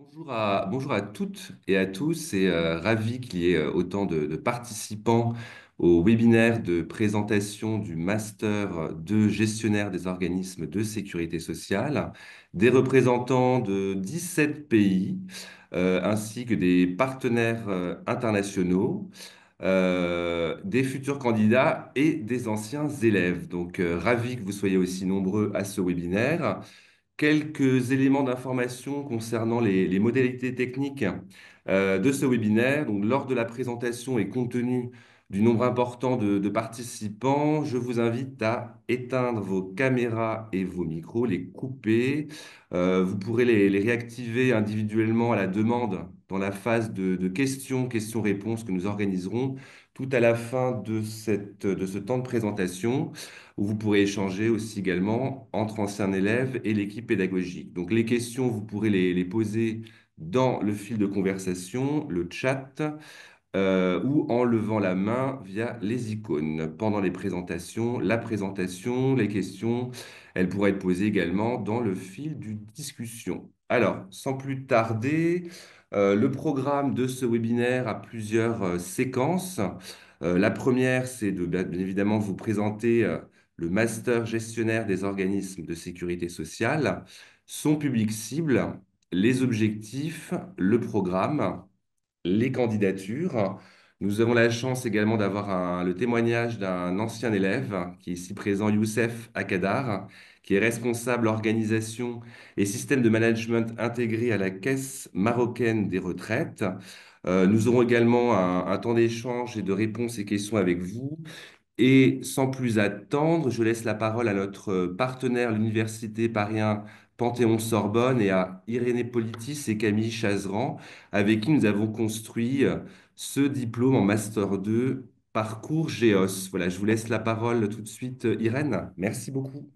Bonjour à toutes et à tous et ravi qu'il y ait autant de participants au webinaire de présentation du Master de gestionnaire des organismes de sécurité sociale, des représentants de 17 pays ainsi que des partenaires internationaux, des futurs candidats et des anciens élèves. Donc ravi que vous soyez aussi nombreux à ce webinaire. Quelques éléments d'information concernant les modalités techniques de ce webinaire. Donc, lors de la présentation et compte tenu du nombre important de participants, je vous invite à éteindre vos caméras et vos micros, les couper. Vous pourrez les réactiver individuellement à la demande dans la phase de questions-réponses que nous organiserons tout à la fin de ce temps de présentation où vous pourrez échanger aussi également entre anciens élèves et l'équipe pédagogique. Donc les questions, vous pourrez les poser dans le fil de conversation, le chat, ou en levant la main via les icônes. Pendant les présentations, la présentation, les questions, elles pourraient être posées également dans le fil du discussion. Alors, sans plus tarder, le programme de ce webinaire a plusieurs séquences. La première, c'est de bien évidemment vous présenter le master gestionnaire des organismes de sécurité sociale, son public cible, les objectifs, le programme, les candidatures. Nous avons la chance également d'avoir le témoignage d'un ancien élève qui est ici présent, Youssef Akadar, qui est responsable organisation et système de management intégré à la Caisse marocaine des retraites. Nous aurons également un temps d'échange et de réponses et questions avec vous. Et sans plus attendre, je laisse la parole à notre partenaire, l'Université Paris Panthéon-Sorbonne, et à Irénée Politis et Camille Chazeran, avec qui nous avons construit ce diplôme en Master 2, parcours GEOS. Voilà, je vous laisse la parole tout de suite, Irène. Merci beaucoup.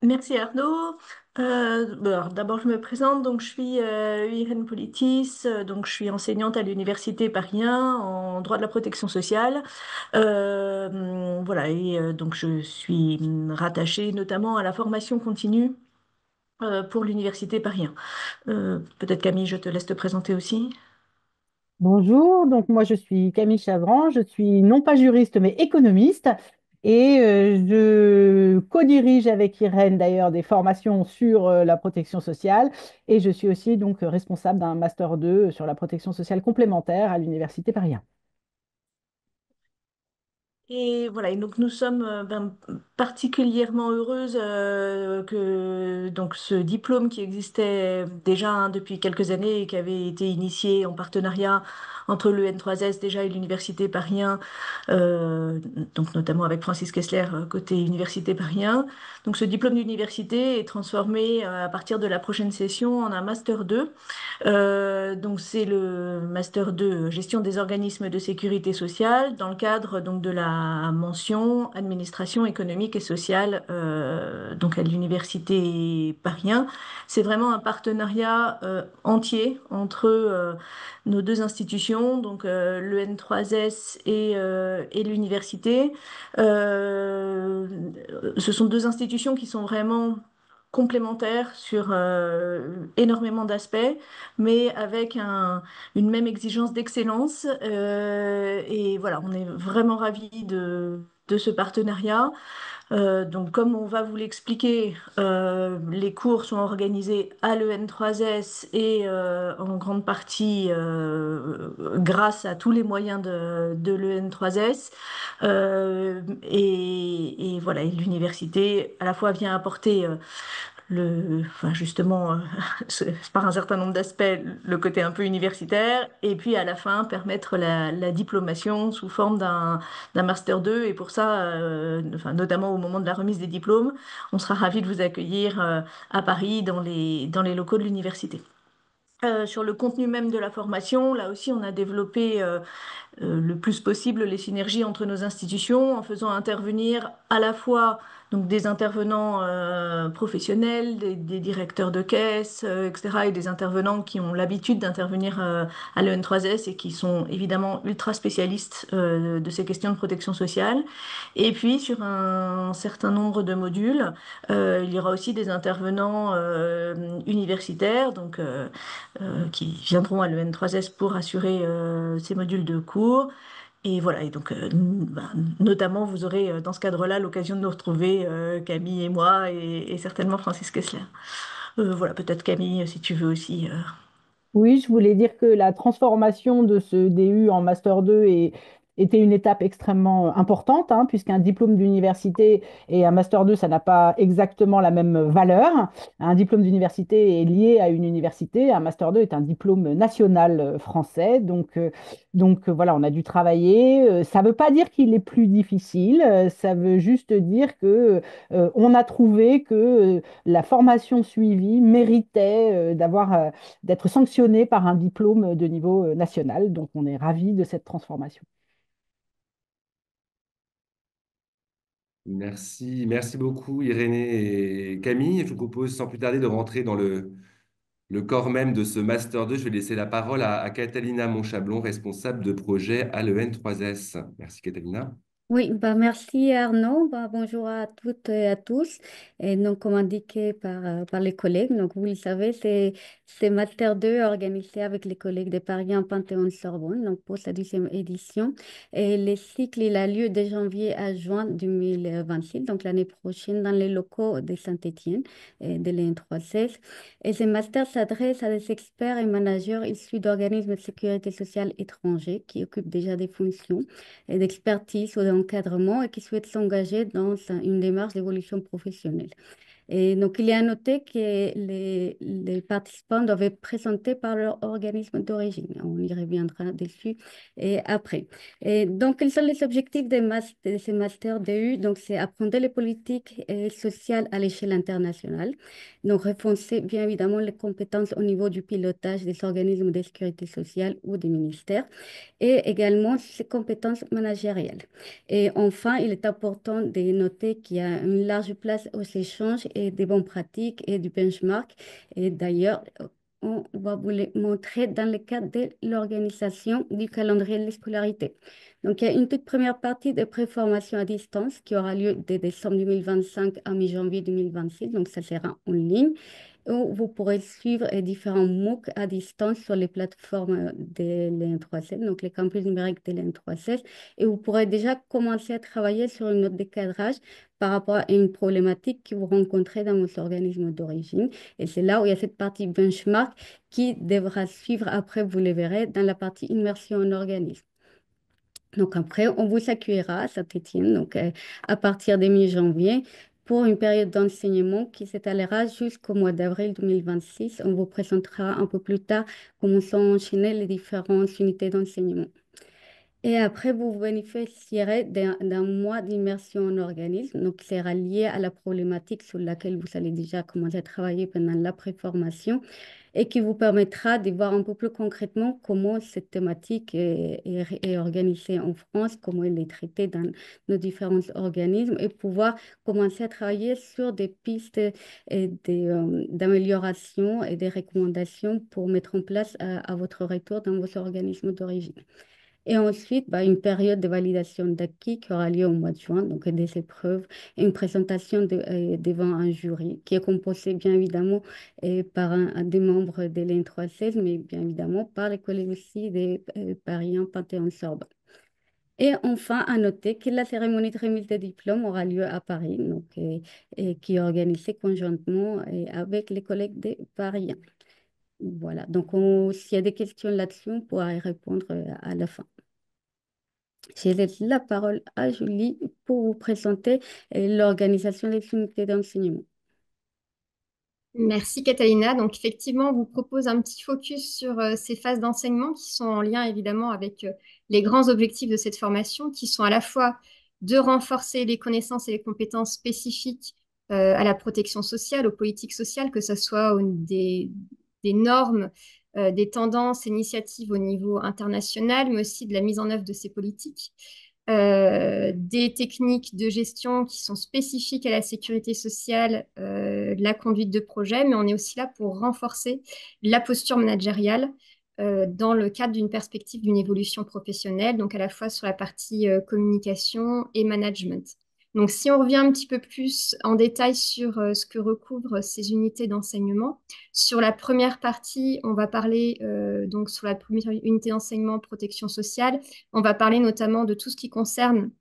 Merci Arnaud. Alors, d'abord, je me présente. Donc, je suis Irène Politis. Donc, je suis enseignante à l'Université Paris 1 en droit de la protection sociale. Voilà, et donc je suis rattachée notamment à la formation continue pour l'Université Paris 1. Peut-être Camille, je te laisse te présenter aussi. Bonjour, donc moi je suis Camille Chavran, je suis non pas juriste mais économiste et je co-dirige avec Irène d'ailleurs des formations sur la protection sociale et je suis aussi donc responsable d'un master 2 sur la protection sociale complémentaire à l'Université Paris 1. Et voilà, et donc nous sommes particulièrement heureuses que donc ce diplôme qui existait déjà depuis quelques années et qui avait été initié en partenariat entre le N3S déjà et l'Université Paris 1, donc notamment avec Francis Kessler côté Université Paris 1. Donc ce diplôme d'université est transformé à partir de la prochaine session en un Master 2. Donc c'est le Master 2 gestion des organismes de sécurité sociale dans le cadre donc de la mention administration économique et sociale donc à l'université Paris 1. C'est vraiment un partenariat entier entre nos deux institutions, donc le N3S et l'université. Euh, Ce sont deux institutions qui sont vraiment complémentaires sur énormément d'aspects, mais avec une même exigence d'excellence. Et voilà, on est vraiment ravis de ce partenariat. Donc, comme on va vous l'expliquer, les cours sont organisés à l'EN3S et en grande partie grâce à tous les moyens de l'EN3S. Et voilà, et l'université à la fois vient apporter enfin justement, par un certain nombre d'aspects, le côté un peu universitaire, et puis à la fin permettre la diplomation sous forme d'un Master 2. Et pour ça, enfin, notamment au moment de la remise des diplômes, on sera ravis de vous accueillir à Paris dans les locaux de l'université. Sur le contenu même de la formation, là aussi, on a développé le plus possible les synergies entre nos institutions en faisant intervenir à la fois donc des intervenants professionnels, des directeurs de caisse, etc., et des intervenants qui ont l'habitude d'intervenir à l'EN3S et qui sont évidemment ultra spécialistes de ces questions de protection sociale. Et puis sur un certain nombre de modules, il y aura aussi des intervenants universitaires, qui viendront à l'EN3S pour assurer ces modules de cours. Et voilà, et donc notamment vous aurez dans ce cadre-là l'occasion de nous retrouver, Camille et moi, et certainement Francis Kessler. Voilà, peut-être Camille, si tu veux aussi. Oui, je voulais dire que la transformation de ce DU en Master 2 était une étape extrêmement importante, hein, puisqu'un diplôme d'université et un Master 2, ça n'a pas exactement la même valeur. Un diplôme d'université est lié à une université, un Master 2 est un diplôme national français. Voilà, on a dû travailler. Ça ne veut pas dire qu'il est plus difficile, ça veut juste dire que on a trouvé que la formation suivie méritait d'être sanctionné par un diplôme de niveau national. Donc, on est ravis de cette transformation. Merci beaucoup Irénée et Camille. Je vous propose sans plus tarder de rentrer dans le corps même de ce Master 2. Je vais laisser la parole à Catalina Monchablon, responsable de projet à l'EN3S. Merci Catalina. Oui, bah merci Arnaud. Bah, bonjour à toutes et à tous. Et donc, comme indiqué par les collègues, donc vous le savez, c'est Master 2 organisé avec les collègues de Paris en Panthéon-Sorbonne, donc pour sa 10e édition. Et le cycle, il a lieu de janvier à juin 2026, donc l'année prochaine, dans les locaux de Saint-Étienne et de l'EN316. Et ce master s'adresse à des experts et managers issus d'organismes de sécurité sociale étrangers qui occupent déjà des fonctions et d'expertise ou d'encadrement et qui souhaitent s'engager dans une démarche d'évolution professionnelle. Et donc, il est à noter que les participants doivent être présentés par leur organisme d'origine. On y reviendra dessus et après. Et donc, quels sont les objectifs de ces masters DU? Donc, c'est apprendre les politiques sociales à l'échelle internationale. Donc, renforcer bien évidemment les compétences au niveau du pilotage des organismes de sécurité sociale ou des ministères et également ses compétences managériales. Et enfin, il est important de noter qu'il y a une large place aux échanges et des bonnes pratiques et du benchmark. Et d'ailleurs, on va vous les montrer dans le cadre de l'organisation du calendrier de scolarité. Donc, il y a une toute première partie de préformation à distance qui aura lieu de décembre 2025 à mi-janvier 2026. Donc, ça sera en ligne où vous pourrez suivre différents MOOC à distance sur les plateformes de l'EN316, donc les campus numériques de l'EN316, et vous pourrez déjà commencer à travailler sur une note de cadrage par rapport à une problématique que vous rencontrez dans votre organisme d'origine. Et c'est là où il y a cette partie benchmark qui devra suivre après, vous le verrez, dans la partie immersion en organisme. Donc après, on vous accueillera à Saint-Étienne, à partir de mi-janvier, pour une période d'enseignement qui s'étalera jusqu'au mois d'avril 2026. On vous présentera un peu plus tard comment sont enchaînées les différentes unités d'enseignement. Et après, vous bénéficierez d'un mois d'immersion en organisme, donc qui sera lié à la problématique sur laquelle vous allez déjà commencer à travailler pendant la préformation et qui vous permettra de voir un peu plus concrètement comment cette thématique est organisée en France, comment elle est traitée dans nos différents organismes et pouvoir commencer à travailler sur des pistes d'amélioration et des recommandations pour mettre en place à votre retour dans vos organismes d'origine. Et ensuite, une période de validation d'acquis qui aura lieu au mois de juin, donc des épreuves et une présentation devant un jury qui est composé bien évidemment par des membres de l'N316, mais bien évidemment par les collègues aussi des Paris Panthéon-Sorbonne. Et enfin, à noter que la cérémonie de remise des diplômes aura lieu à Paris, et qui est organisée conjointement avec les collègues des Paris. Voilà, donc s'il y a des questions là-dessus, on pourra y répondre à la fin. Je laisse la parole à Julie pour vous présenter l'organisation des unités d'enseignement. Merci Catalina. Donc effectivement, on vous propose un petit focus sur ces phases d'enseignement qui sont en lien évidemment avec les grands objectifs de cette formation, qui sont à la fois de renforcer les connaissances et les compétences spécifiques à la protection sociale, aux politiques sociales, que ce soit des normes, des tendances, initiatives au niveau international, mais aussi de la mise en œuvre de ces politiques. des techniques de gestion qui sont spécifiques à la sécurité sociale, la conduite de projet, mais on est aussi là pour renforcer la posture managériale dans le cadre d'une perspective d'une évolution professionnelle, donc à la fois sur la partie communication et management. Donc, si on revient un petit peu plus en détail sur ce que recouvrent ces unités d'enseignement, sur la première partie, on va parler donc sur la première unité d'enseignement protection sociale, on va parler notamment de tout ce qui concerne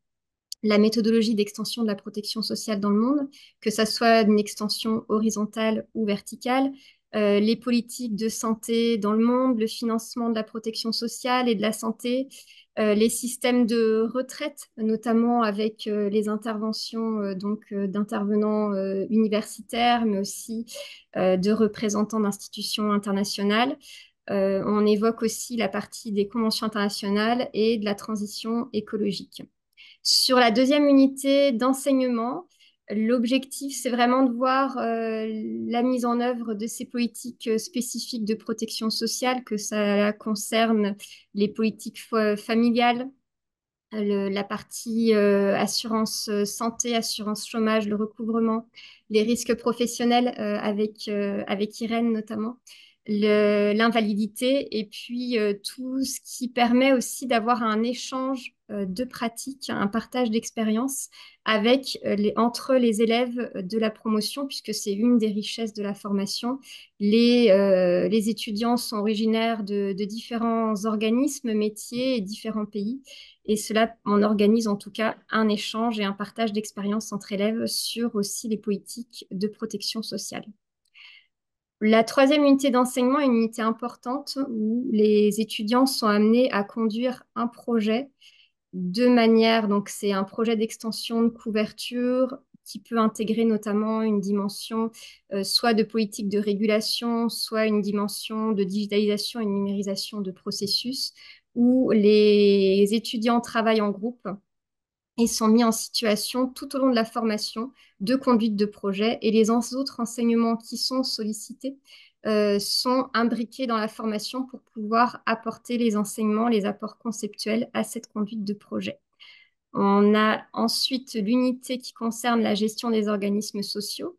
la méthodologie d'extension de la protection sociale dans le monde, que ça soit une extension horizontale ou verticale, les politiques de santé dans le monde, le financement de la protection sociale et de la santé, les systèmes de retraite, notamment avec les interventions d'intervenants universitaires, mais aussi de représentants d'institutions internationales. On évoque aussi la partie des conventions internationales et de la transition écologique. Sur la deuxième unité d'enseignement, l'objectif, c'est vraiment de voir la mise en œuvre de ces politiques spécifiques de protection sociale, que ça concerne les politiques familiales, la partie assurance santé, assurance chômage, le recouvrement, les risques professionnels avec Irène notamment, l'invalidité et puis tout ce qui permet aussi d'avoir un échange de pratiques, un partage d'expériences entre les élèves de la promotion, puisque c'est une des richesses de la formation. Les étudiants sont originaires de différents organismes, métiers et différents pays. Et cela, on organise en tout cas un échange et un partage d'expériences entre élèves sur aussi les politiques de protection sociale. La troisième unité d'enseignement est une unité importante où les étudiants sont amenés à conduire un projet de manière, donc c'est un projet d'extension de couverture qui peut intégrer notamment une dimension soit de politique de régulation, soit une dimension de digitalisation et de numérisation de processus, où les étudiants travaillent en groupe et sont mis en situation tout au long de la formation de conduite de projet et les autres enseignements qui sont sollicités sont imbriqués dans la formation pour pouvoir apporter les enseignements, les apports conceptuels à cette conduite de projet. On a ensuite l'unité qui concerne la gestion des organismes sociaux,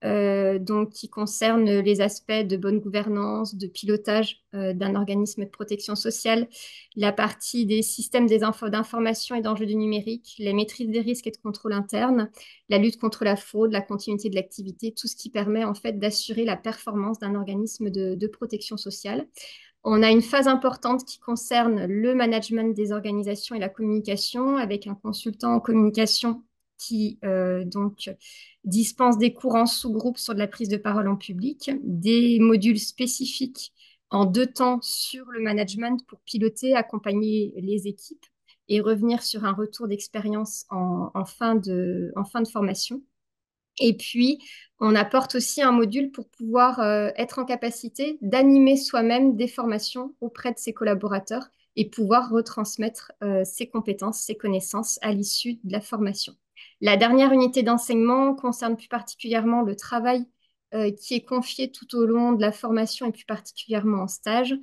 donc qui concerne les aspects de bonne gouvernance, de pilotage d'un organisme de protection sociale, la partie des systèmes d'information et d'enjeux du numérique, la maîtrise des risques et de contrôle interne, la lutte contre la fraude, la continuité de l'activité, tout ce qui permet en fait d'assurer la performance d'un organisme de protection sociale. On a une phase importante qui concerne le management des organisations et la communication avec un consultant en communication qui dispense des cours en sous-groupe sur de la prise de parole en public, des modules spécifiques en 2 temps sur le management pour piloter, accompagner les équipes et revenir sur un retour d'expérience en fin de formation. Et puis, on apporte aussi un module pour pouvoir être en capacité d'animer soi-même des formations auprès de ses collaborateurs et pouvoir retransmettre ses compétences, ses connaissances à l'issue de la formation. La dernière unité d'enseignement concerne plus particulièrement le travail qui est confié tout au long de la formation et plus particulièrement en stage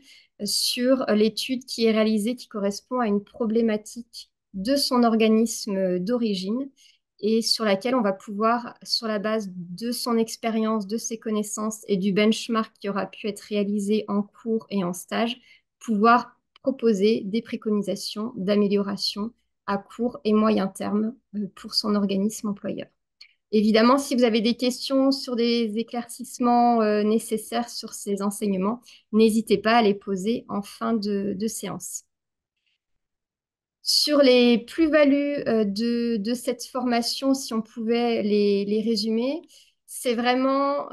sur l'étude qui est réalisée qui correspond à une problématique de son organisme d'origine et sur laquelle on va pouvoir, sur la base de son expérience, de ses connaissances et du benchmark qui aura pu être réalisé en cours et en stage, pouvoir proposer des préconisations d'amélioration à court et moyen terme pour son organisme employeur. Évidemment, si vous avez des questions sur des éclaircissements nécessaires sur ces enseignements, n'hésitez pas à les poser en fin de séance. Sur les plus-values de cette formation, si on pouvait les résumer, c'est vraiment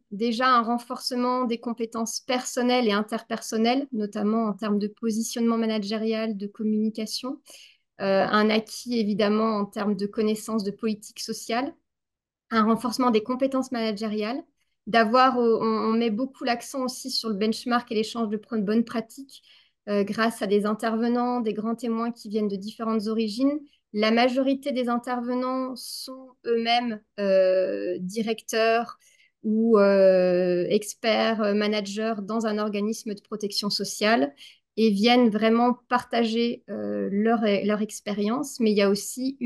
déjà un renforcement des compétences personnelles et interpersonnelles, notamment en termes de positionnement managérial, de communication, un acquis évidemment en termes de connaissances de politique sociale, un renforcement des compétences managériales, on met beaucoup l'accent aussi sur le benchmark et l'échange de bonnes pratiques grâce à des intervenants, des grands témoins qui viennent de différentes origines. La majorité des intervenants sont eux-mêmes directeurs ou experts, managers dans un organisme de protection sociale. et viennent vraiment partager leur expérience, mais il y a aussi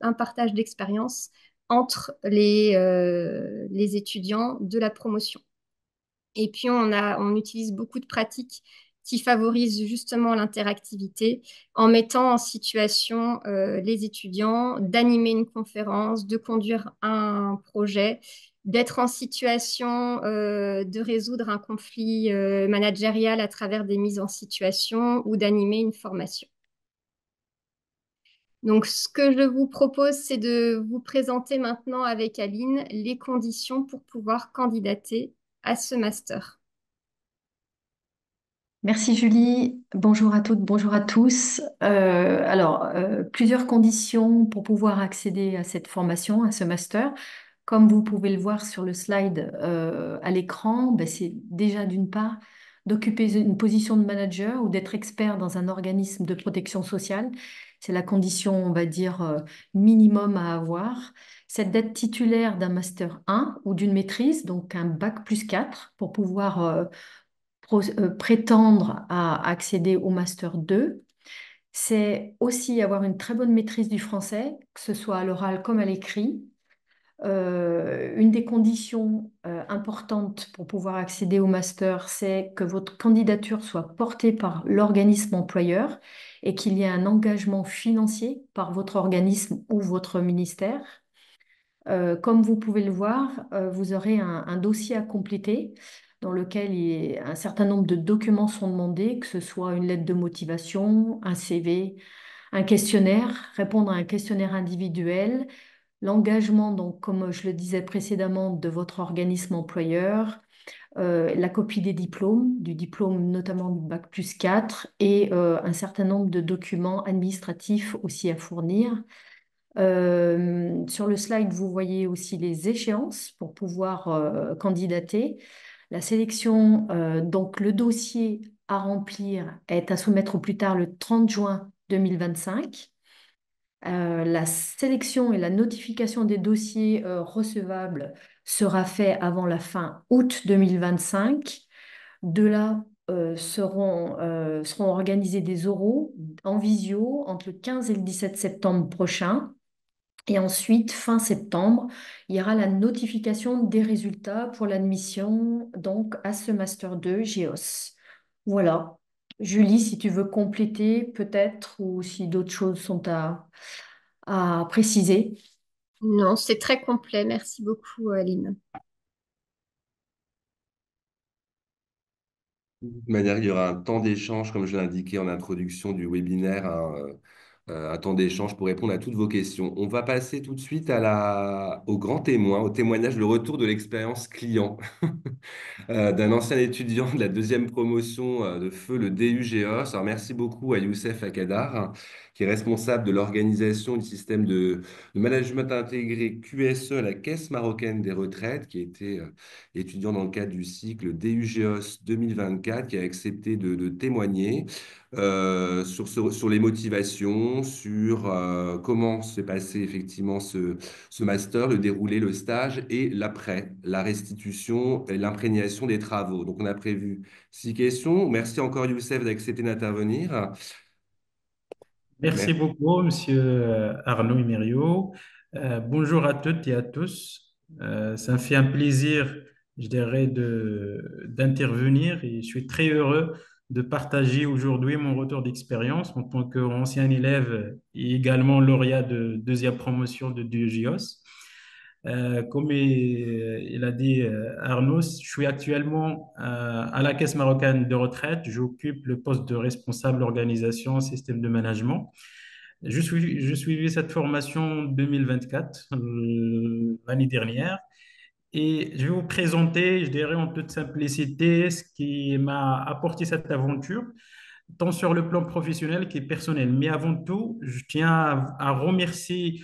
un partage d'expérience entre les étudiants de la promotion. Et puis, on utilise beaucoup de pratiques qui favorisent justement l'interactivité en mettant en situation les étudiants d'animer une conférence, de conduire un projet, d'être en situation de résoudre un conflit managérial à travers des mises en situation ou d'animer une formation. Donc, ce que je vous propose, c'est de vous présenter maintenant avec Aline les conditions pour pouvoir candidater à ce master. Merci Julie. Bonjour à toutes, bonjour à tous. Plusieurs conditions pour pouvoir accéder à cette formation, à ce master. Comme vous pouvez le voir sur le slide à l'écran, ben, c'est déjà d'une part d'occuper une position de manager ou d'être expert dans un organisme de protection sociale. C'est la condition, on va dire, minimum à avoir. C'est d'être titulaire d'un master 1 ou d'une maîtrise, donc un bac plus 4 pour pouvoir prétendre à accéder au master 2. C'est aussi avoir une très bonne maîtrise du français, que ce soit à l'oral comme à l'écrit. Une des conditions importantes pour pouvoir accéder au master, c'est que votre candidature soit portée par l'organisme employeur et qu'il y ait un engagement financier par votre organisme ou votre ministère. Comme vous pouvez le voir, vous aurez un dossier à compléter dans lequel un certain nombre de documents sont demandés, que ce soit une lettre de motivation, un CV, un questionnaire, répondre à un questionnaire individuel, l'engagement, donc comme je le disais précédemment, de votre organisme employeur, la copie des diplômes, du diplôme notamment du bac plus 4 et un certain nombre de documents administratifs aussi à fournir. Sur le slide, vous voyez aussi les échéances pour pouvoir candidater. La sélection, donc le dossier à remplir est à soumettre au plus tard le 30 juin 2025. La sélection et la notification des dossiers recevables sera fait avant la fin août 2025. De là, seront organisés des oraux en visio entre le 15 et le 17 septembre prochain. Et ensuite, fin septembre, il y aura la notification des résultats pour l'admission donc à ce Master 2 GEOS. Voilà. Julie, si tu veux compléter peut-être ou si d'autres choses sont à préciser. Non, c'est très complet. Merci beaucoup, Aline. De toute manière, il y aura un temps d'échange, comme je l'ai indiqué en introduction du webinaire, un temps d'échange pour répondre à toutes vos questions. On va passer tout de suite au grand témoin, au témoignage, le retour de l'expérience client d'un ancien étudiant de la deuxième promotion de feu, le DU GEOS. Alors, merci beaucoup à Youssef Akadar, qui est responsable de l'organisation du système de management intégré QSE à la Caisse marocaine des retraites, qui était étudiant dans le cadre du cycle DU GEOS 2024, qui a accepté de témoigner sur les motivations, sur comment s'est passé effectivement ce master, le déroulé, le stage et l'après, la restitution et l'imprégnation des travaux. Donc, on a prévu 6 questions. Merci encore, Youssef, d'accepter d'intervenir. Merci Merci. beaucoup, Monsieur Arnaud Emerio. Bonjour à toutes et à tous. Ça me fait un plaisir, je dirais, d'intervenir et je suis très heureux de partager aujourd'hui mon retour d'expérience en tant qu'ancien élève et également lauréat de deuxième promotion de DGOS. Comme il a dit Arnaud, je suis actuellement à la Caisse marocaine de retraite. J'occupe le poste de responsable organisation système de management. Je suivi cette formation en 2024, l'année dernière, et je vais vous présenter, je dirais en toute simplicité, ce qui m'a apporté cette aventure, tant sur le plan professionnel que personnel. Mais avant tout, je tiens à remercier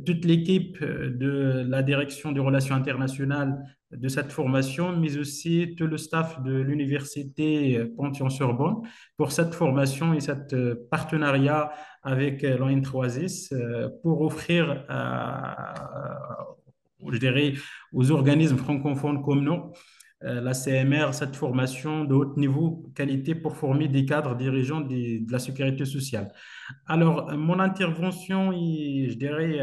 toute l'équipe de la direction des relations internationales de cette formation, mais aussi tout le staff de l'université Panthéon-Sorbonne pour cette formation et cet partenariat avec l'ON3S pour offrir, je dirais, aux organismes francophones comme nous la CMR, cette formation de haut niveau qualité pour former des cadres dirigeants de la sécurité sociale. Alors, mon intervention, je dirais,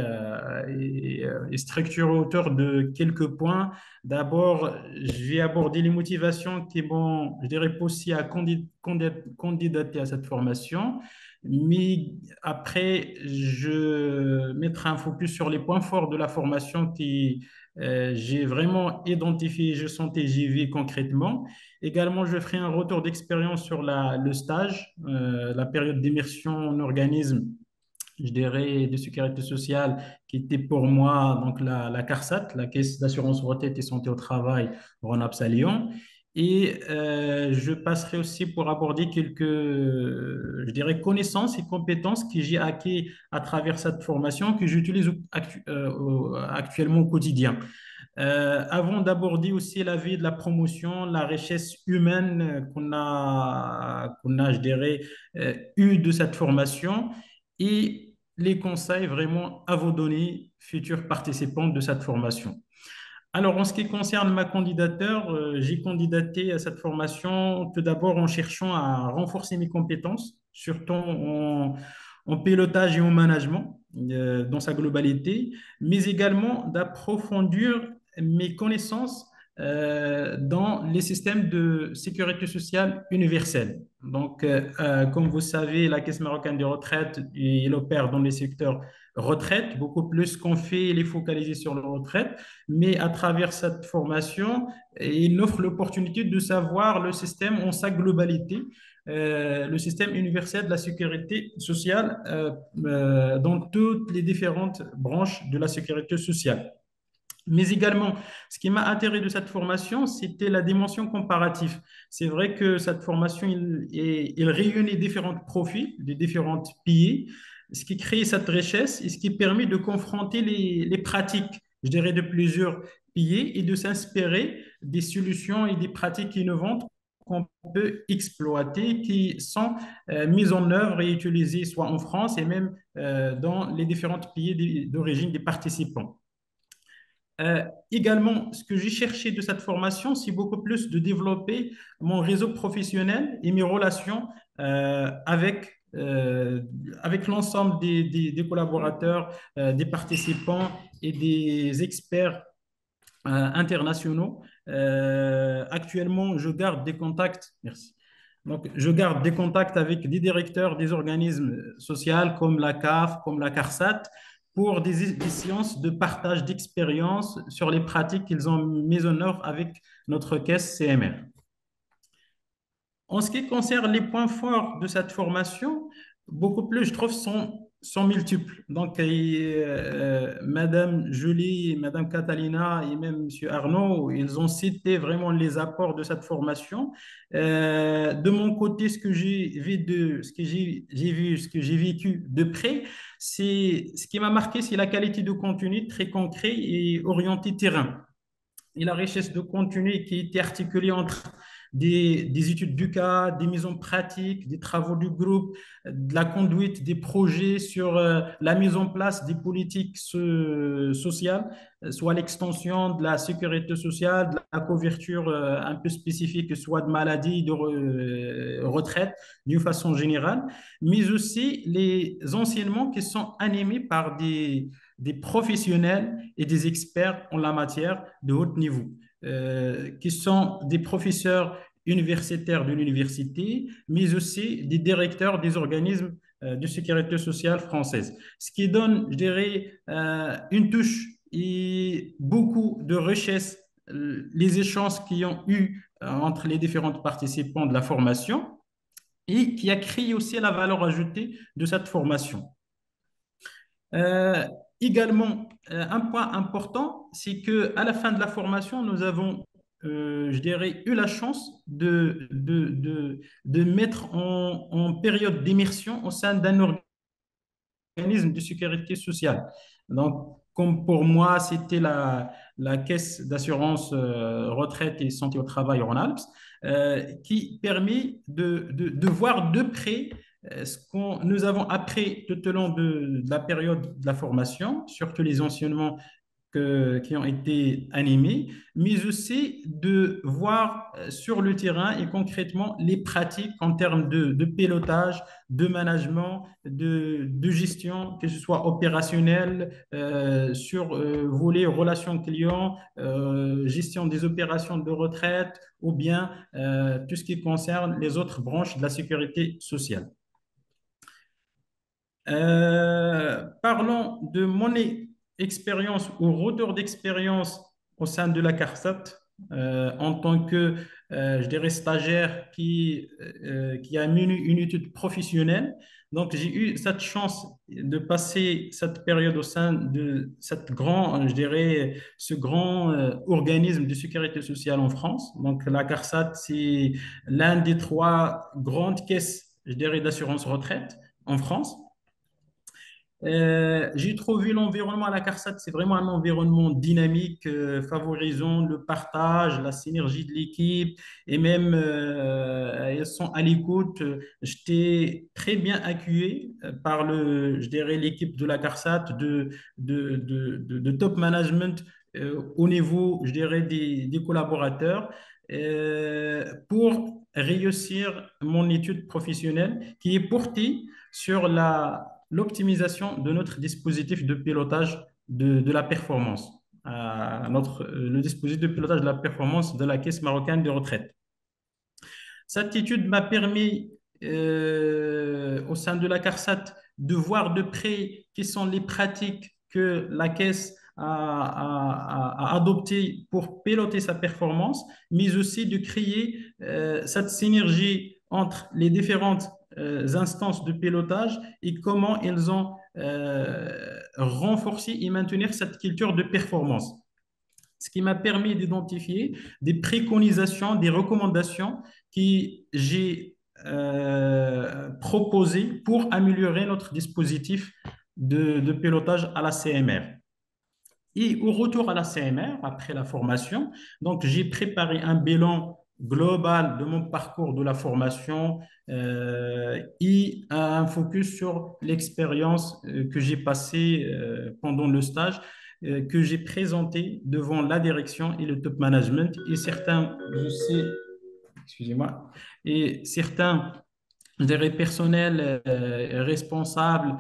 est structurée autour de quelques points. D'abord, je vais aborder les motivations qui m'ont, je dirais, poussé à candidater à cette formation. Mais après, je mettrai un focus sur les points forts de la formation qui j'ai vraiment identifié, je sentais, j'y vis concrètement. Également, je ferai un retour d'expérience sur le stage, la période d'immersion en organisme, je dirais, de sécurité sociale, qui était pour moi donc la CARSAT, la Caisse d'assurance retraite et santé au travail Rhône-Alpes à Lyon. Et je passerai aussi pour aborder quelques, je dirais, connaissances et compétences que j'ai acquis à travers cette formation que j'utilise actuellement au quotidien. Avant d'aborder aussi la vie de la promotion, la richesse humaine je dirais, eue de cette formation et les conseils vraiment à vous donner, futurs participants de cette formation. Alors, en ce qui concerne ma candidature, j'ai candidaté à cette formation tout d'abord en cherchant à renforcer mes compétences, surtout en pilotage et en management dans sa globalité, mais également d'approfondir mes connaissances dans les systèmes de sécurité sociale universelle. Donc, comme vous savez, la Caisse marocaine de retraite, elle opère dans les secteurs retraite, beaucoup plus qu'on fait, il est focalisé sur la retraite, mais à travers cette formation, il offre l'opportunité de savoir le système en sa globalité, le système universel de la sécurité sociale dans toutes les différentes branches de la sécurité sociale. Mais également, ce qui m'a attiré de cette formation, c'était la dimension comparative. C'est vrai que cette formation, il réunit différents profils de différents pays, ce qui crée cette richesse et ce qui permet de confronter les pratiques, je dirais, de plusieurs pays et de s'inspirer des solutions et des pratiques innovantes qu'on peut exploiter, qui sont mises en œuvre et utilisées soit en France et même dans les différents pays d'origine des participants. Également, ce que j'ai cherché de cette formation, c'est beaucoup plus de développer mon réseau professionnel et mes relations avec l'ensemble des collaborateurs, des participants et des experts internationaux. Actuellement, je garde des contacts. Merci. Donc, je garde des contacts avec des directeurs des organismes sociaux comme la CAF, comme la CARSAT, pour des séances de partage d'expériences sur les pratiques qu'ils ont mises en œuvre avec notre caisse CMR. En ce qui concerne les points forts de cette formation, beaucoup plus, je trouve, sont multiples. Donc, Madame Julie, Madame Catalina et même Monsieur Arnaud, ils ont cité vraiment les apports de cette formation. De mon côté, ce que j'ai vu, ce que j'ai vécu de près, ce qui m'a marqué, c'est la qualité de contenu très concret et orienté terrain. Et la richesse de contenu qui était articulée entre des études du cas, des mises en pratique, des travaux du groupe, de la conduite des projets sur la mise en place des politiques sociales, soit l'extension de la sécurité sociale, de la couverture un peu spécifique, soit de maladie, de retraite, d'une façon générale, mais aussi les enseignements qui sont animés par des professionnels et des experts en la matière de haut niveau, qui sont des professeurs universitaires de l'université, mais aussi des directeurs des organismes de sécurité sociale française. Ce qui donne, je dirais, une touche et beaucoup de richesse, les échanges qui ont eu entre les différents participants de la formation et qui a créé aussi la valeur ajoutée de cette formation. Également, un point important, c'est qu'à la fin de la formation, nous avons, je dirais, eu la chance de mettre en période d'immersion au sein d'un organisme de sécurité sociale. Donc, comme pour moi, c'était la caisse d'assurance retraite et santé au travail Rhône-Alpes, qui permet de voir de près ce que nous avons appris tout au long de la période de la formation, surtout les enseignements qui ont été animées, mais aussi de voir sur le terrain et concrètement les pratiques en termes de pilotage, de management, de gestion, que ce soit opérationnel, sur volet relations clients, gestion des opérations de retraite ou bien tout ce qui concerne les autres branches de la sécurité sociale. Parlons de mon expérience ou retour d'expérience au sein de la CARSAT en tant que, je dirais, stagiaire qui a mené une étude professionnelle. Donc, j'ai eu cette chance de passer cette période au sein de cette grand, je dirais, ce grand organisme de sécurité sociale en France. Donc, la CARSAT, c'est l'un des trois grandes caisses, je dirais, d'assurance retraite en France. J'ai trouvé l'environnement à la CARSAT, c'est vraiment un environnement dynamique, favorisant le partage, la synergie de l'équipe et même elles sont à l'écoute. J'étais très bien accueilli par je dirais, l'équipe de la CARSAT, de top management au niveau, je dirais, des collaborateurs pour réussir mon étude professionnelle qui est portée sur l'optimisation de notre dispositif de pilotage de la performance, le dispositif de pilotage de la performance de la Caisse marocaine de retraite. Cette étude m'a permis, au sein de la CARSAT, de voir de près quelles sont les pratiques que la Caisse a adoptées pour piloter sa performance, mais aussi de créer cette synergie entre les différentes instances de pilotage et comment elles ont renforcé et maintenir cette culture de performance. Ce qui m'a permis d'identifier des préconisations, des recommandations que j'ai proposées pour améliorer notre dispositif de pilotage à la CMR. Et au retour à la CMR, après la formation, donc j'ai préparé un bilan global de mon parcours de la formation et un focus sur l'expérience que j'ai passée pendant le stage, que j'ai présenté devant la direction et le top management et certains, je sais, excusez-moi, et certains des personnels responsables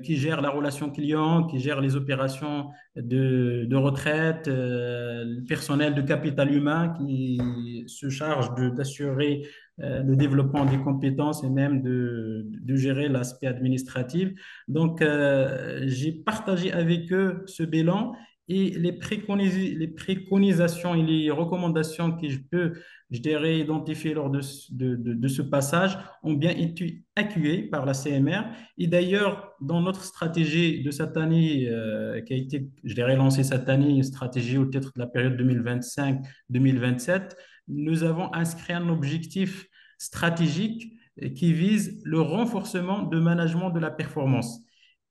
qui gèrent la relation client, qui gèrent les opérations de retraite, le personnel de capital humain qui se charge d'assurer le développement des compétences et même de gérer l'aspect administratif. Donc, j'ai partagé avec eux ce bilan et les préconisations et les recommandations que je peux, je dirais, identifier lors de ce passage ont bien été accueillis par la CMR. Et d'ailleurs, dans notre stratégie de cette année, qui a été, je dirais, lancée cette année, une stratégie au titre de la période 2025-2027, nous avons inscrit un objectif stratégique qui vise le renforcement de management de la performance.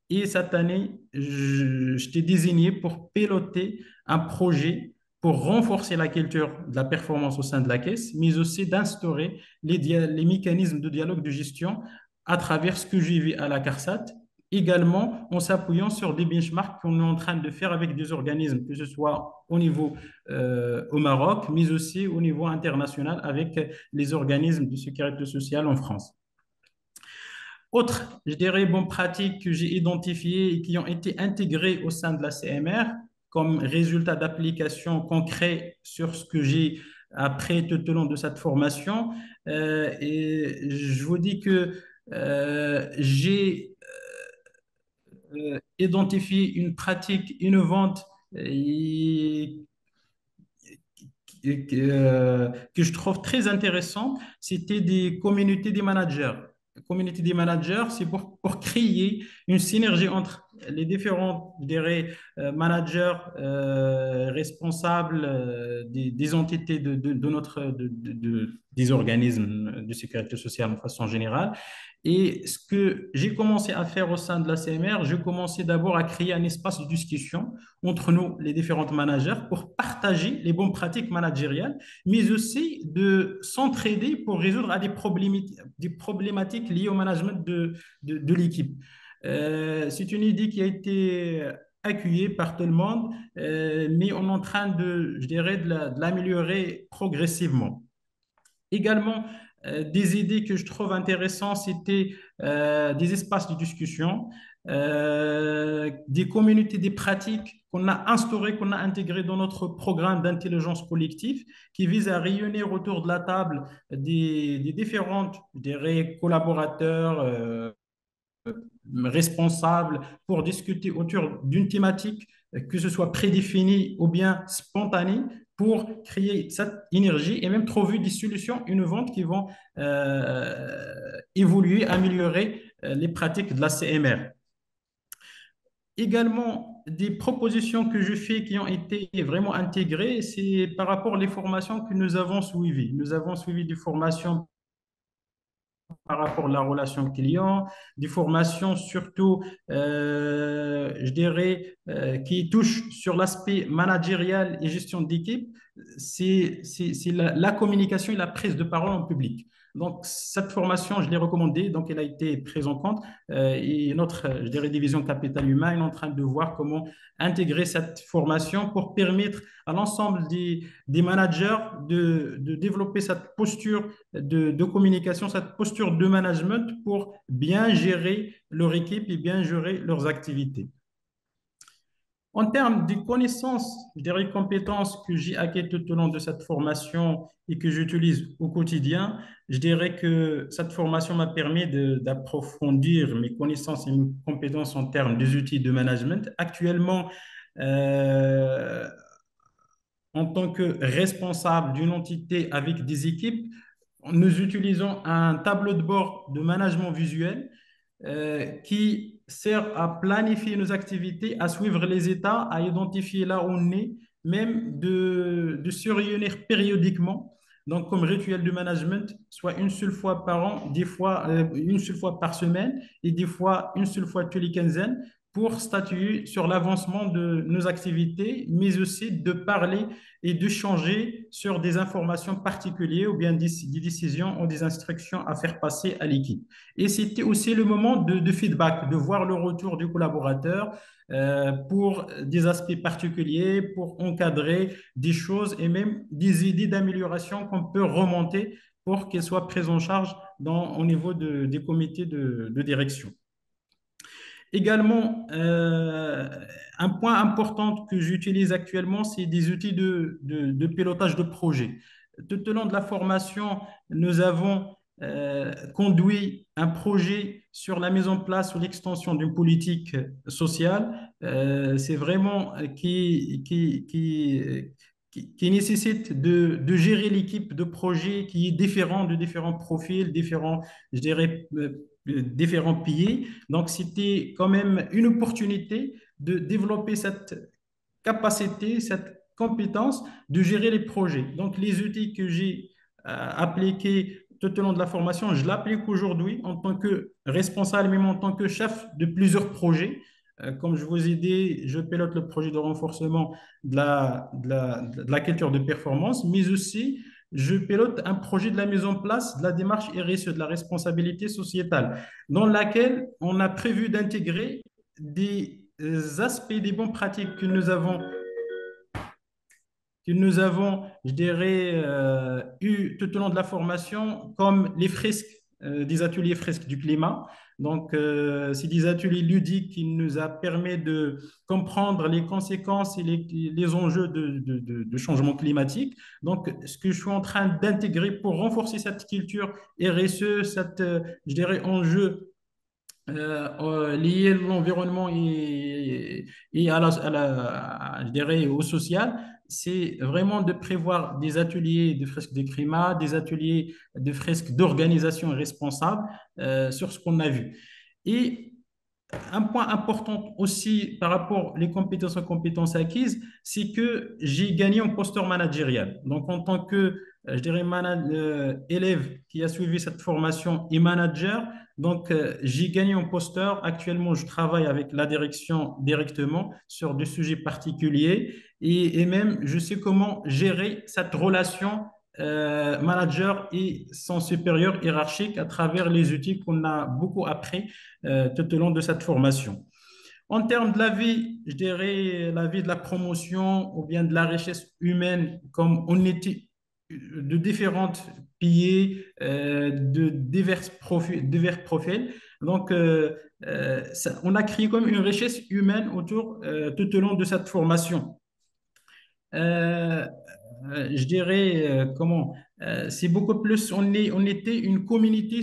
Et cette année, je t'ai désigné pour piloter un projet pour renforcer la culture de la performance au sein de la caisse, mais aussi d'instaurer les mécanismes de dialogue de gestion à travers ce que j'ai vu à la CARSAT, également en s'appuyant sur des benchmarks qu'on est en train de faire avec des organismes, que ce soit au niveau au Maroc, mais aussi au niveau international avec les organismes de sécurité sociale en France. Autres, je dirais, bonnes pratiques que j'ai identifiées et qui ont été intégrées au sein de la CMR comme résultat d'application concret sur ce que j'ai appris tout au long de cette formation. Et je vous dis que j'ai identifié une pratique innovante que je trouve très intéressante. C'était des communautés des managers. Community des managers, c'est pour créer une synergie entre les différents, je dirais, managers responsables des entités des organismes de sécurité sociale de façon générale. Et ce que j'ai commencé à faire au sein de la CMR, j'ai commencé d'abord à créer un espace de discussion entre nous, les différents managers, pour partager les bonnes pratiques managériales, mais aussi de s'entraider pour résoudre à des problématiques liées au management de l'équipe. C'est une idée qui a été accueilli par tout le monde, mais on est en train je dirais, de l'améliorer progressivement. Également, des idées que je trouve intéressantes, c'était des espaces de discussion, des communautés, des pratiques qu'on a instaurées, qu'on a intégrées dans notre programme d'intelligence collective, qui vise à réunir autour de la table des différentes, je dirais, collaborateurs, responsables pour discuter autour d'une thématique, que ce soit prédéfinie ou bien spontanée, pour créer cette énergie et même trouver des solutions innovantes qui vont évoluer, améliorer les pratiques de la CMR. Également, des propositions que je fais qui ont été vraiment intégrées, c'est par rapport aux formations que nous avons suivies. Nous avons suivi des formations par rapport à la relation client, des formations surtout, je dirais, qui touchent sur l'aspect managérial et gestion d'équipe, c'est la communication et la prise de parole en public. Donc, cette formation, je l'ai recommandée, donc elle a été prise en compte. Et notre, je dirais, division capital humain est en train de voir comment intégrer cette formation pour permettre à l'ensemble des managers de développer cette posture de communication, cette posture de management pour bien gérer leur équipe et bien gérer leurs activités. En termes de connaissances, je dirais compétences que j'ai acquises tout au long de cette formation et que j'utilise au quotidien, je dirais que cette formation m'a permis d'approfondir mes connaissances et mes compétences en termes des outils de management. Actuellement, euh, en tant que responsable d'une entité avec des équipes, nous utilisons un tableau de bord de management visuel qui sert à planifier nos activités, à suivre les états, à identifier là où on est, même de se réunir périodiquement. Donc, comme rituel de management, soit une seule fois par an, des fois une seule fois par semaine et des fois une seule fois tous les quinzaines pour statuer sur l'avancement de nos activités, mais aussi de parler et de changer sur des informations particulières ou bien des décisions ou des instructions à faire passer à l'équipe. Et c'était aussi le moment de feedback, de voir le retour du collaborateur pour des aspects particuliers, pour encadrer des choses et même des idées d'amélioration qu'on peut remonter pour qu'elles soient prises en charge au niveau des comités de direction. Également, un point important que j'utilise actuellement, c'est des outils de pilotage de projet. Tout au long de la formation, nous avons conduit un projet sur la mise en place ou l'extension d'une politique sociale. C'est vraiment qui nécessite de gérer l'équipe de projet qui est différent de différents profils, différents, je dirais, différents pays. Donc, c'était quand même une opportunité de développer cette capacité, cette compétence de gérer les projets. Donc, les outils que j'ai appliqués tout au long de la formation, je l'applique aujourd'hui en tant que responsable, même en tant que chef de plusieurs projets. Comme je vous ai dit, je pilote le projet de renforcement de la culture de performance, mais aussi je pilote un projet de la mise en place de la démarche RSE, de la responsabilité sociétale, dans laquelle on a prévu d'intégrer des aspects des bonnes pratiques que nous avons, je dirais, eu tout au long de la formation, comme les fresques, des ateliers fresques du climat. Donc, c'est des ateliers ludiques qui nous a permis de comprendre les conséquences et les enjeux de changement climatique. Donc, ce que je suis en train d'intégrer pour renforcer cette culture RSE, je dirais, enjeu lié à l'environnement et je dirais au social, c'est vraiment de prévoir des ateliers de fresques de climat, des ateliers de fresques d'organisation responsable sur ce qu'on a vu. Et un point important aussi par rapport aux compétences acquises, c'est que j'ai gagné un posture managérial. Donc, en tant que, je dirais, élève qui a suivi cette formation et manager, donc j'ai gagné un posture. Actuellement, je travaille avec la direction directement sur des sujets particuliers et même je sais comment gérer cette relation manager et son supérieur hiérarchique à travers les outils qu'on a beaucoup appris tout au long de cette formation. En termes de la vie, je dirais la vie de la promotion ou bien de la richesse humaine, comme on était de différents pays, de divers profils. Donc, on a créé comme une richesse humaine autour, tout au long de cette formation. Euh, je dirais, c'est beaucoup plus, on était une communauté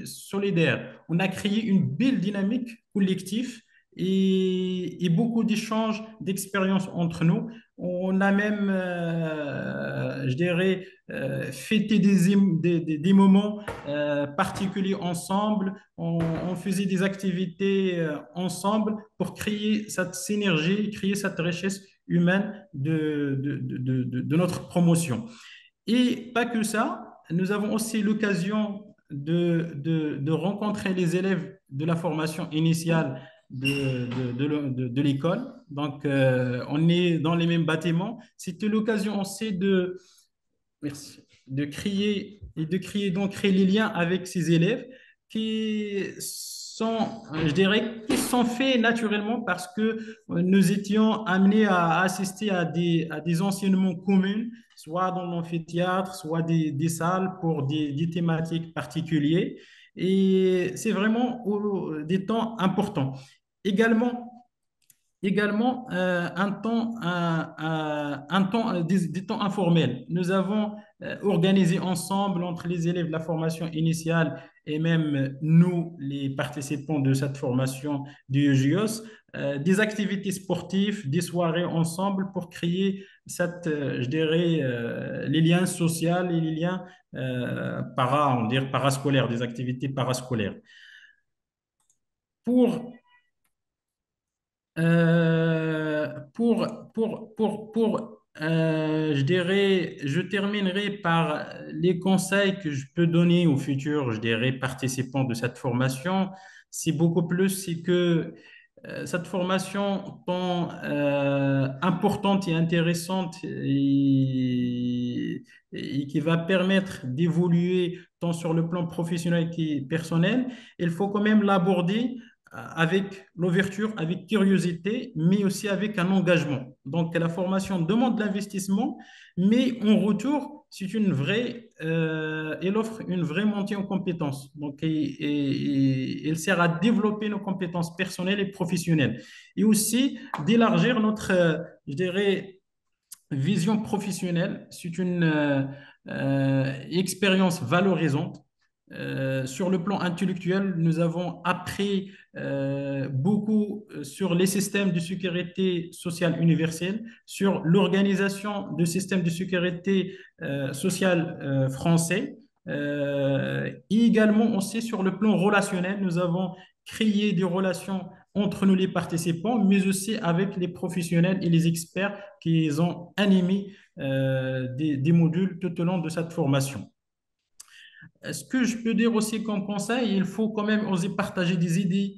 solidaire. On a créé une belle dynamique collective et beaucoup d'échanges, d'expériences entre nous. On a même, je dirais, fêté des moments particuliers ensemble. On faisait des activités ensemble pour créer cette synergie, créer cette richesse humaine de notre promotion. Et pas que ça, nous avons aussi l'occasion de rencontrer les élèves de la formation initiale de l'école. Donc, on est dans les mêmes bâtiments. C'était l'occasion aussi merci, de créer les liens avec ces élèves qui sont, je dirais, qui sont faits naturellement parce que nous étions amenés à assister à des enseignements communs, soit dans l'amphithéâtre, soit des salles pour des thématiques particulières. Et c'est vraiment des temps importants. Également, un temps, des temps informels. Nous avons organisé ensemble entre les élèves de la formation initiale et même nous, les participants de cette formation du UGIOS, des activités sportives, des soirées ensemble pour créer je dirais, les liens sociaux et les liens on dirait parascolaires, des activités parascolaires. Pour je dirais, je terminerai par les conseils que je peux donner aux futurs, je dirais, participants de cette formation. C'est beaucoup plus, c'est que cette formation tant importante et intéressante et qui va permettre d'évoluer tant sur le plan professionnel que personnel, il faut quand même l'aborder avec l'ouverture, avec curiosité, mais aussi avec un engagement. Donc, la formation demande de l'investissement, mais en retour, elle offre une vraie montée en compétences. Donc, elle sert à développer nos compétences personnelles et professionnelles, et aussi d'élargir notre, je dirais, vision professionnelle. C'est une expérience valorisante. Sur le plan intellectuel, nous avons appris beaucoup sur les systèmes de sécurité sociale universelle, sur l'organisation du système de sécurité sociale français. Et également aussi sur le plan relationnel, nous avons créé des relations entre nous les participants, mais aussi avec les professionnels et les experts qui ont animé des modules tout au long de cette formation. Ce que je peux dire aussi comme conseil, il faut quand même oser partager des idées,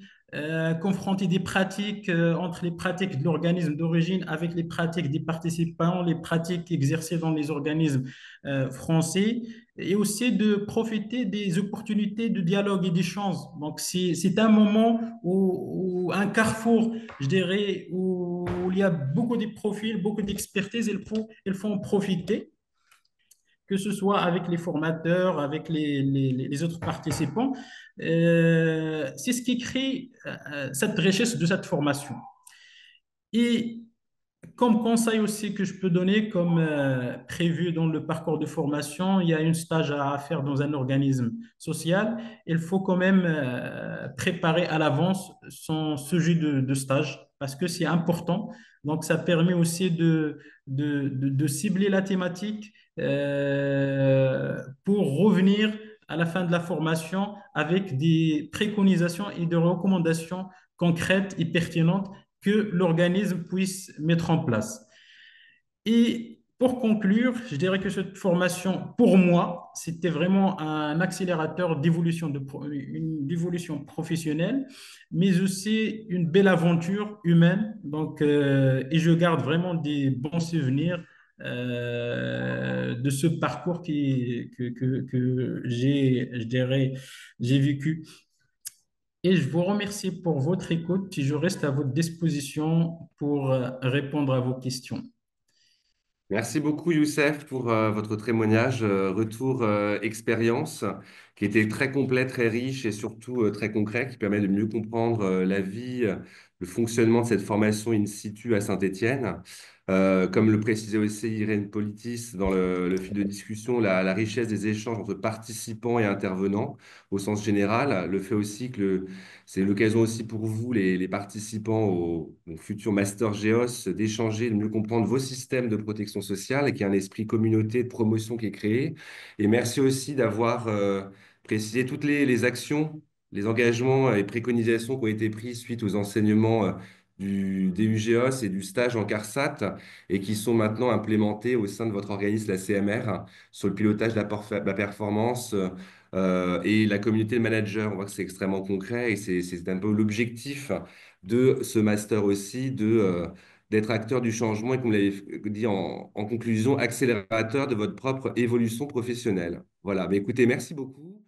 confronter des pratiques entre les pratiques de l'organisme d'origine avec les pratiques des participants, les pratiques exercées dans les organismes français, et aussi de profiter des opportunités de dialogue et d'échange. Donc, c'est un moment un carrefour, je dirais, où il y a beaucoup de profils, beaucoup d'expertise, il faut en profiter, que ce soit avec les formateurs, avec les autres participants. C'est ce qui crée cette richesse de cette formation. Et comme conseil aussi que je peux donner, comme prévu dans le parcours de formation, il y a un stage à faire dans un organisme social. Il faut quand même préparer à l'avance son sujet de stage parce que c'est important. Donc, ça permet aussi de cibler la thématique pour revenir à la fin de la formation avec des préconisations et des recommandations concrètes et pertinentes que l'organisme puisse mettre en place. Et pour conclure, je dirais que cette formation, pour moi, c'était vraiment un accélérateur d'évolution professionnelle, mais aussi une belle aventure humaine. Donc, et je garde vraiment des bons souvenirs de ce parcours que j'ai, je dirais, j'ai vécu. et je vous remercie pour votre écoute et je reste à votre disposition pour répondre à vos questions. Merci beaucoup, Youssef, pour votre témoignage, retour expérience, qui était très complet, très riche et surtout très concret, qui permet de mieux comprendre la vie, le fonctionnement de cette formation in situ à Saint-Étienne. Comme le précisait aussi Irène Politis dans le fil de discussion, la richesse des échanges entre participants et intervenants au sens général, le fait aussi que c'est l'occasion aussi pour vous, les participants au futur Master Géos, d'échanger, de mieux comprendre vos systèmes de protection sociale et qu'il y a un esprit communauté de promotion qui est créé. Et merci aussi d'avoir précisé toutes les actions, les engagements et préconisations qui ont été pris suite aux enseignements du DUGEOS et du stage en CARSAT et qui sont maintenant implémentés au sein de votre organisme, la CMR, sur le pilotage de la performance et la communauté de managers. On voit que c'est extrêmement concret et c'est un peu l'objectif de ce master aussi, d'être acteur du changement et, comme vous l'avez dit en conclusion, accélérateur de votre propre évolution professionnelle. Voilà, mais écoutez, merci beaucoup.